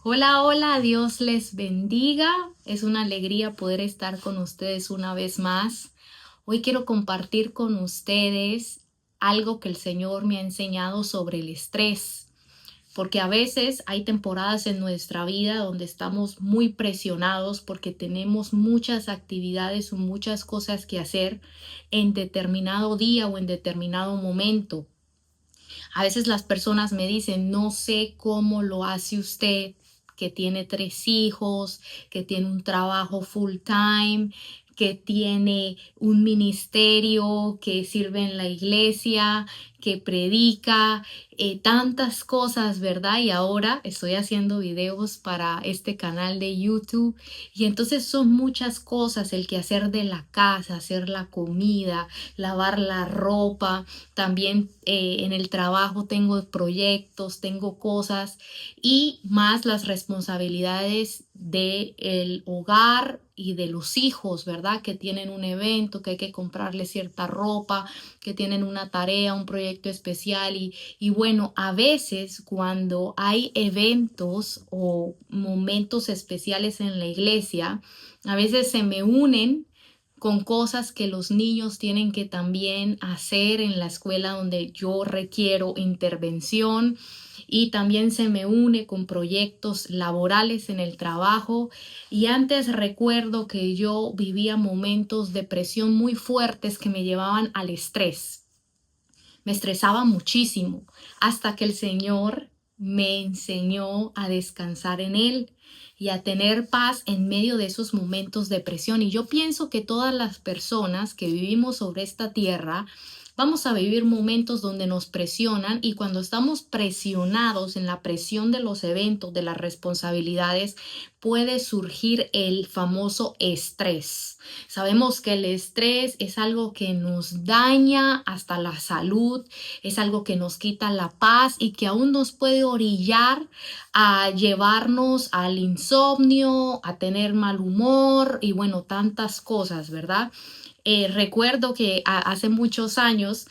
Hola, hola, Dios les bendiga. Es una alegría poder estar con ustedes una vez más. Hoy quiero compartir con ustedes algo que el Señor me ha enseñado sobre el estrés, porque a veces hay temporadas en nuestra vida donde estamos muy presionados porque tenemos muchas actividades o muchas cosas que hacer en determinado día o en determinado momento. A veces las personas me dicen, no sé cómo lo hace usted, que tiene 3 hijos, que tiene un trabajo full time, que tiene un ministerio, que sirve en la iglesia, que predica, tantas cosas, ¿verdad? Y ahora estoy haciendo videos para este canal de YouTube y entonces son muchas cosas, el quehacer de la casa, hacer la comida, lavar la ropa, también en el trabajo tengo proyectos, tengo cosas y más las responsabilidades del hogar y de los hijos, ¿verdad? Que tienen un evento, que hay que comprarles cierta ropa, que tienen una tarea, un proyecto especial y bueno, a veces cuando hay eventos o momentos especiales en la iglesia, a veces se me unen con cosas que los niños tienen que también hacer en la escuela donde yo requiero intervención y también se me une con proyectos laborales en el trabajo y antes recuerdo que yo vivía momentos de presión muy fuertes que me llevaban al estrés. Me estresaba muchísimo hasta que el Señor me enseñó a descansar en Él y a tener paz en medio de esos momentos de presión. Y yo pienso que todas las personas que vivimos sobre esta tierra vamos a vivir momentos donde nos presionan y cuando estamos presionados en la presión de los eventos, de las responsabilidades, puede surgir el famoso estrés. Sabemos que el estrés es algo que nos daña hasta la salud, es algo que nos quita la paz y que aún nos puede orillar a llevarnos al insomnio, a tener mal humor y bueno, tantas cosas, ¿verdad? Recuerdo que hace muchos años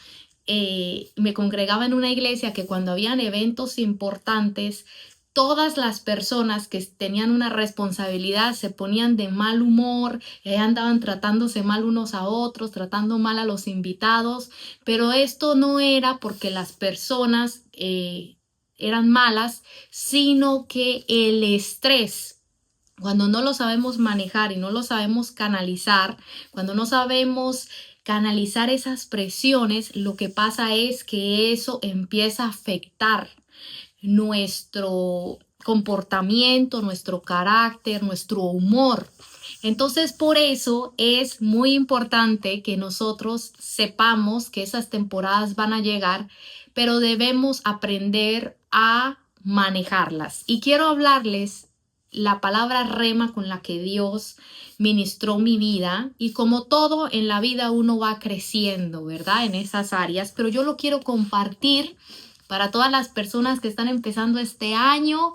me congregaba en una iglesia que cuando habían eventos importantes, todas las personas que tenían una responsabilidad se ponían de mal humor, andaban tratándose mal unos a otros, tratando mal a los invitados, pero esto no era porque las personas eran malas, sino que el estrés, cuando no lo sabemos manejar y no lo sabemos canalizar, cuando no sabemos canalizar esas presiones, lo que pasa es que eso empieza a afectar nuestro comportamiento, nuestro carácter, nuestro humor. Entonces, por eso es muy importante que nosotros sepamos que esas temporadas van a llegar, pero debemos aprender a manejarlas. Y quiero hablarles la palabra rema con la que Dios ministró mi vida y como todo en la vida uno va creciendo, ¿verdad? En esas áreas, pero yo lo quiero compartir para todas las personas que están empezando este año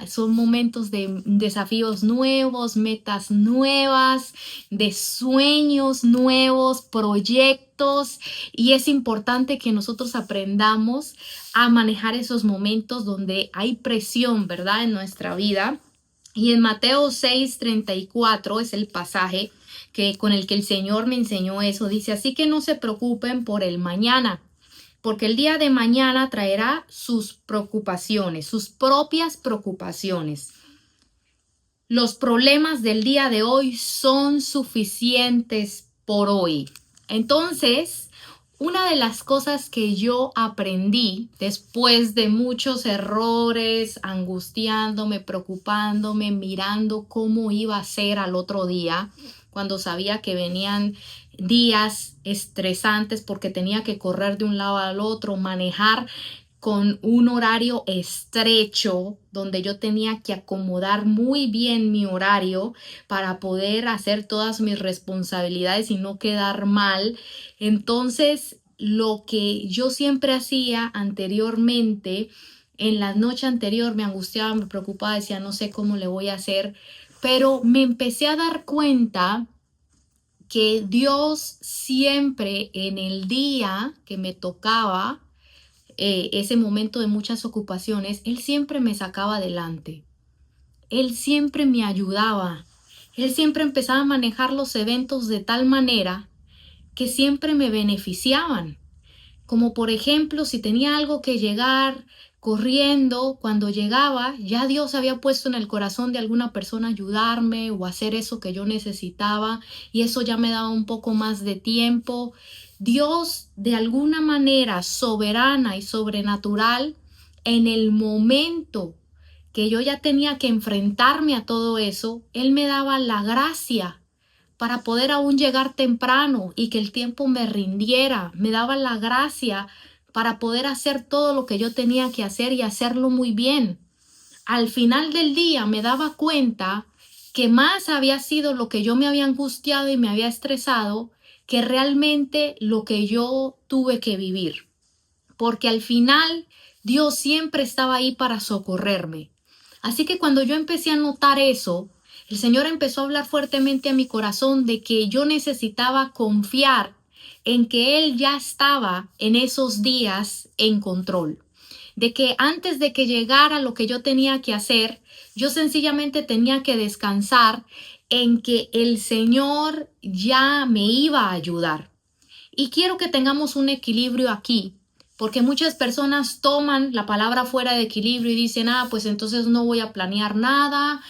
son momentos de desafíos nuevos, metas nuevas, de sueños nuevos, proyectos, y es importante que nosotros aprendamos a manejar esos momentos donde hay presión, ¿verdad? En nuestra vida. Y en Mateo 6:34 es el pasaje con el que el Señor me enseñó eso. Dice, así que no se preocupen por el mañana, porque el día de mañana traerá sus preocupaciones, sus propias preocupaciones. Los problemas del día de hoy son suficientes por hoy. Entonces, una de las cosas que yo aprendí después de muchos errores, angustiándome, preocupándome, mirando cómo iba a ser al otro día, cuando sabía que venían días estresantes porque tenía que correr de un lado al otro, manejar con un horario estrecho donde yo tenía que acomodar muy bien mi horario para poder hacer todas mis responsabilidades y no quedar mal. Entonces, lo que yo siempre hacía anteriormente, en la noche anterior me angustiaba, me preocupaba, decía, no sé cómo le voy a hacer, pero me empecé a dar cuenta que Dios siempre en el día que me tocaba ese momento de muchas ocupaciones, Él siempre me sacaba adelante. Él siempre me ayudaba. Él siempre empezaba a manejar los eventos de tal manera que siempre me beneficiaban. Como por ejemplo, si tenía algo que llegar corriendo, cuando llegaba, ya Dios había puesto en el corazón de alguna persona ayudarme o hacer eso que yo necesitaba, y eso ya me daba un poco más de tiempo. Dios, de alguna manera soberana y sobrenatural, en el momento que yo ya tenía que enfrentarme a todo eso, Él me daba la gracia para poder aún llegar temprano y que el tiempo me rindiera. Me daba la gracia para poder hacer todo lo que yo tenía que hacer y hacerlo muy bien. Al final del día me daba cuenta que más había sido lo que yo me había angustiado y me había estresado que realmente lo que yo tuve que vivir. Porque al final Dios siempre estaba ahí para socorrerme. Así que cuando yo empecé a notar eso, el Señor empezó a hablar fuertemente a mi corazón de que yo necesitaba confiar en que Él ya estaba en esos días en control. De que antes de que llegara lo que yo tenía que hacer, yo sencillamente tenía que descansar en que el Señor ya me iba a ayudar. Y quiero que tengamos un equilibrio aquí, porque muchas personas toman la palabra fuera de equilibrio y dicen, pues entonces no voy a planear nada,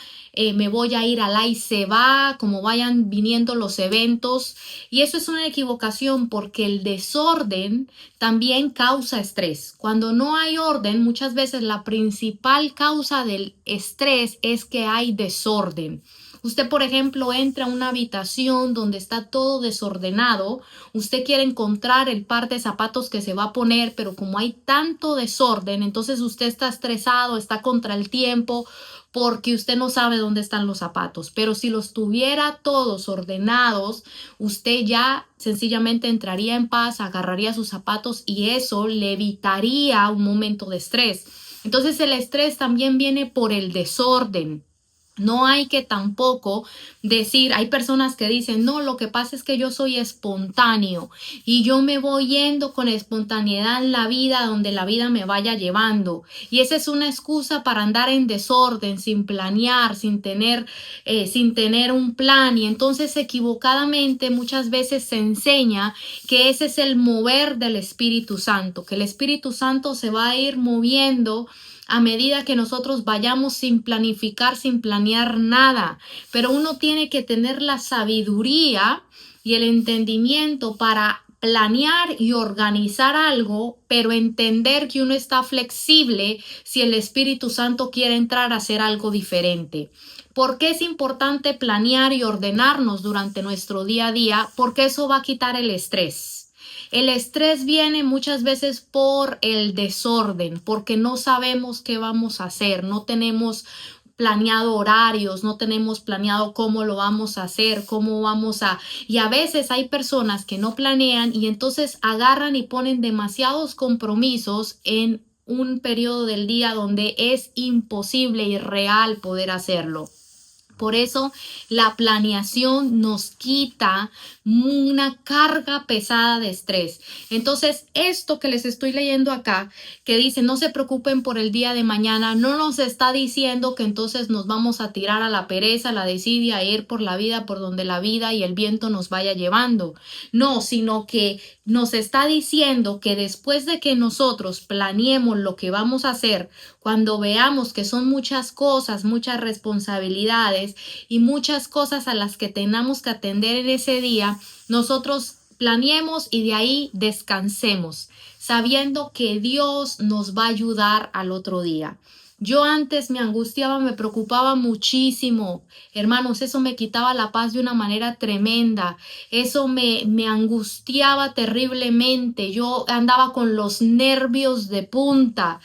me voy a ir al ahí se va, como vayan viniendo los eventos. Y eso es una equivocación porque el desorden también causa estrés. Cuando no hay orden, muchas veces la principal causa del estrés es que hay desorden. Usted, por ejemplo, entra a una habitación donde está todo desordenado, usted quiere encontrar el par de zapatos que se va a poner, pero como hay tanto desorden, entonces usted está estresado, está contra el tiempo, porque usted no sabe dónde están los zapatos. Pero si los tuviera todos ordenados, usted ya sencillamente entraría en paz, agarraría sus zapatos y eso le evitaría un momento de estrés. Entonces el estrés también viene por el desorden. No hay que tampoco decir, hay personas que dicen, no, lo que pasa es que yo soy espontáneo y yo me voy yendo con espontaneidad en la vida donde la vida me vaya llevando. Y esa es una excusa para andar en desorden, sin planear, sin tener un plan. Y entonces equivocadamente muchas veces se enseña que ese es el mover del Espíritu Santo, que el Espíritu Santo se va a ir moviendo a medida que nosotros vayamos sin planificar, sin planear nada. Pero uno tiene que tener la sabiduría y el entendimiento para planear y organizar algo, pero entender que uno está flexible si el Espíritu Santo quiere entrar a hacer algo diferente. ¿Por qué es importante planear y ordenarnos durante nuestro día a día? Porque eso va a quitar el estrés. El estrés viene muchas veces por el desorden, porque no sabemos qué vamos a hacer, no tenemos planeado horarios, no tenemos planeado cómo lo vamos a hacer, y a veces hay personas que no planean y entonces agarran y ponen demasiados compromisos en un periodo del día donde es imposible y real poder hacerlo. Por eso la planeación nos quita una carga pesada de estrés. Entonces, esto que les estoy leyendo acá, que dice no se preocupen por el día de mañana, no nos está diciendo que entonces nos vamos a tirar a la pereza, a la desidia, a ir por la vida, por donde la vida y el viento nos vaya llevando. No, sino que nos está diciendo que después de que nosotros planeemos lo que vamos a hacer, cuando veamos que son muchas cosas, muchas responsabilidades y muchas cosas a las que tengamos que atender en ese día, nosotros planeemos y de ahí descansemos, sabiendo que Dios nos va a ayudar al otro día. Yo antes me angustiaba, me preocupaba muchísimo. Hermanos, eso me quitaba la paz de una manera tremenda. Eso me angustiaba terriblemente. Yo andaba con los nervios de punta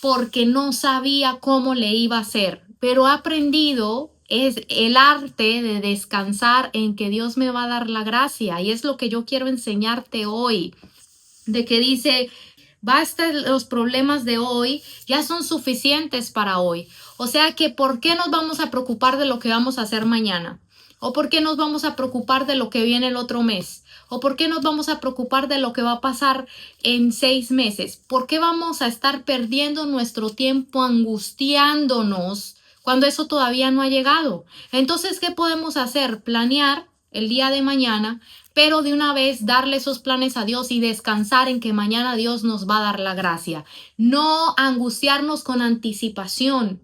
porque no sabía cómo le iba a hacer. Pero he aprendido es el arte de descansar en que Dios me va a dar la gracia. Y es lo que yo quiero enseñarte hoy. De que dice, basta, los problemas de hoy ya son suficientes para hoy. O sea que, ¿por qué nos vamos a preocupar de lo que vamos a hacer mañana? ¿O por qué nos vamos a preocupar de lo que viene el otro mes? ¿O por qué nos vamos a preocupar de lo que va a pasar en 6 meses? ¿Por qué vamos a estar perdiendo nuestro tiempo angustiándonos cuando eso todavía no ha llegado? Entonces, ¿qué podemos hacer? Planear el día de mañana, pero de una vez darle esos planes a Dios y descansar en que mañana Dios nos va a dar la gracia. No angustiarnos con anticipación.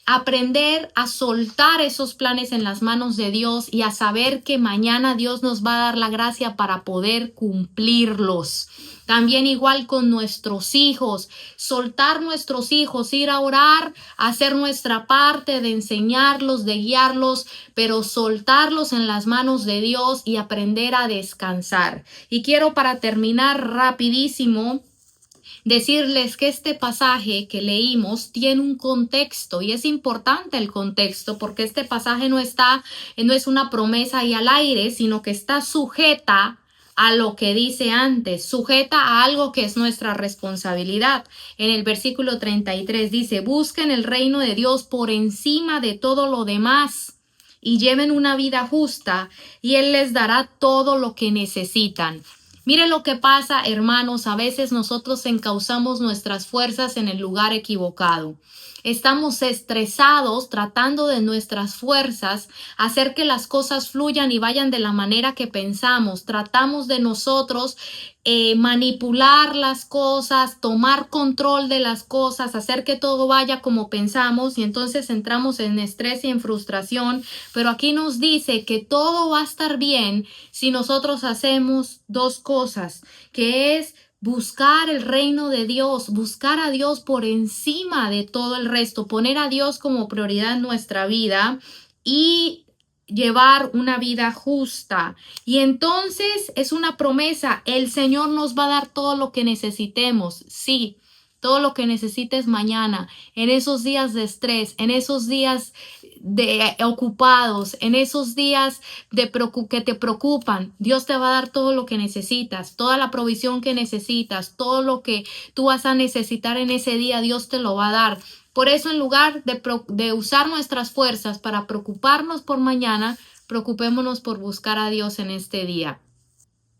Aprender a soltar esos planes en las manos de Dios y a saber que mañana Dios nos va a dar la gracia para poder cumplirlos. También igual con nuestros hijos, soltar nuestros hijos, ir a orar, hacer nuestra parte de enseñarlos, de guiarlos, pero soltarlos en las manos de Dios y aprender a descansar. Y quiero para terminar rapidísimo decirles que este pasaje que leímos tiene un contexto y es importante el contexto porque este pasaje no es una promesa ahí al aire, sino que está sujeta a lo que dice antes, sujeta a algo que es nuestra responsabilidad. En el versículo 33 dice, busquen el reino de Dios por encima de todo lo demás y lleven una vida justa y Él les dará todo lo que necesitan. Mire lo que pasa, hermanos, a veces nosotros encauzamos nuestras fuerzas en el lugar equivocado. Estamos estresados tratando de nuestras fuerzas hacer que las cosas fluyan y vayan de la manera que pensamos. Tratamos de nosotros manipular las cosas, tomar control de las cosas, hacer que todo vaya como pensamos y entonces entramos en estrés y en frustración. Pero aquí nos dice que todo va a estar bien si nosotros hacemos dos cosas, que es buscar el reino de Dios, buscar a Dios por encima de todo el resto, poner a Dios como prioridad en nuestra vida y llevar una vida justa. Y entonces es una promesa, el Señor nos va a dar todo lo que necesitemos, sí. Todo lo que necesites mañana, en esos días de estrés, en esos días ocupados, en esos días que te preocupan, Dios te va a dar todo lo que necesitas, toda la provisión que necesitas, todo lo que tú vas a necesitar en ese día, Dios te lo va a dar. Por eso, en lugar de usar nuestras fuerzas para preocuparnos por mañana, preocupémonos por buscar a Dios en este día.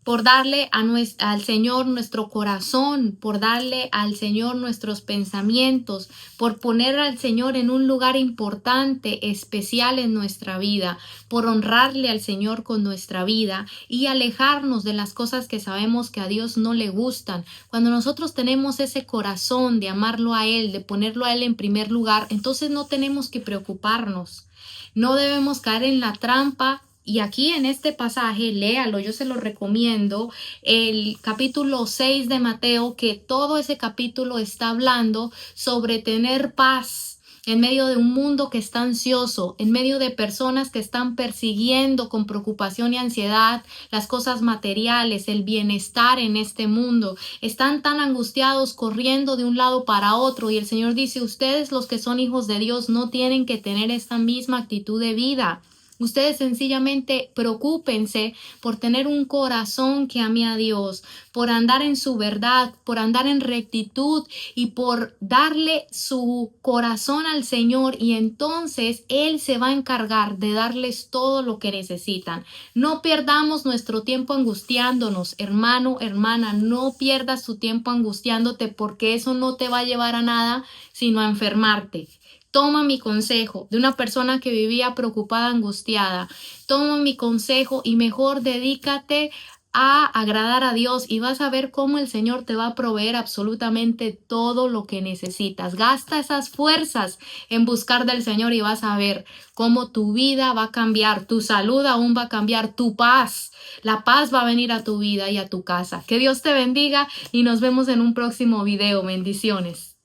Por darle al Señor nuestro corazón, por darle al Señor nuestros pensamientos, por poner al Señor en un lugar importante, especial en nuestra vida, por honrarle al Señor con nuestra vida y alejarnos de las cosas que sabemos que a Dios no le gustan. Cuando nosotros tenemos ese corazón de amarlo a Él, de ponerlo a Él en primer lugar, entonces no tenemos que preocuparnos. No debemos caer en la trampa. Y aquí en este pasaje, léalo, yo se lo recomiendo, el capítulo 6 de Mateo, que todo ese capítulo está hablando sobre tener paz en medio de un mundo que está ansioso, en medio de personas que están persiguiendo con preocupación y ansiedad las cosas materiales, el bienestar en este mundo. Están tan angustiados corriendo de un lado para otro y el Señor dice, ustedes los que son hijos de Dios no tienen que tener esta misma actitud de vida. Ustedes sencillamente preocúpense por tener un corazón que ame a Dios, por andar en su verdad, por andar en rectitud y por darle su corazón al Señor y entonces Él se va a encargar de darles todo lo que necesitan. No perdamos nuestro tiempo angustiándonos, hermano, hermana, no pierdas tu tiempo angustiándote porque eso no te va a llevar a nada sino a enfermarte. Toma mi consejo de una persona que vivía preocupada, angustiada. Toma mi consejo y mejor dedícate a agradar a Dios y vas a ver cómo el Señor te va a proveer absolutamente todo lo que necesitas. Gasta esas fuerzas en buscar del Señor y vas a ver cómo tu vida va a cambiar, tu salud aún va a cambiar, tu paz. La paz va a venir a tu vida y a tu casa. Que Dios te bendiga y nos vemos en un próximo video. Bendiciones.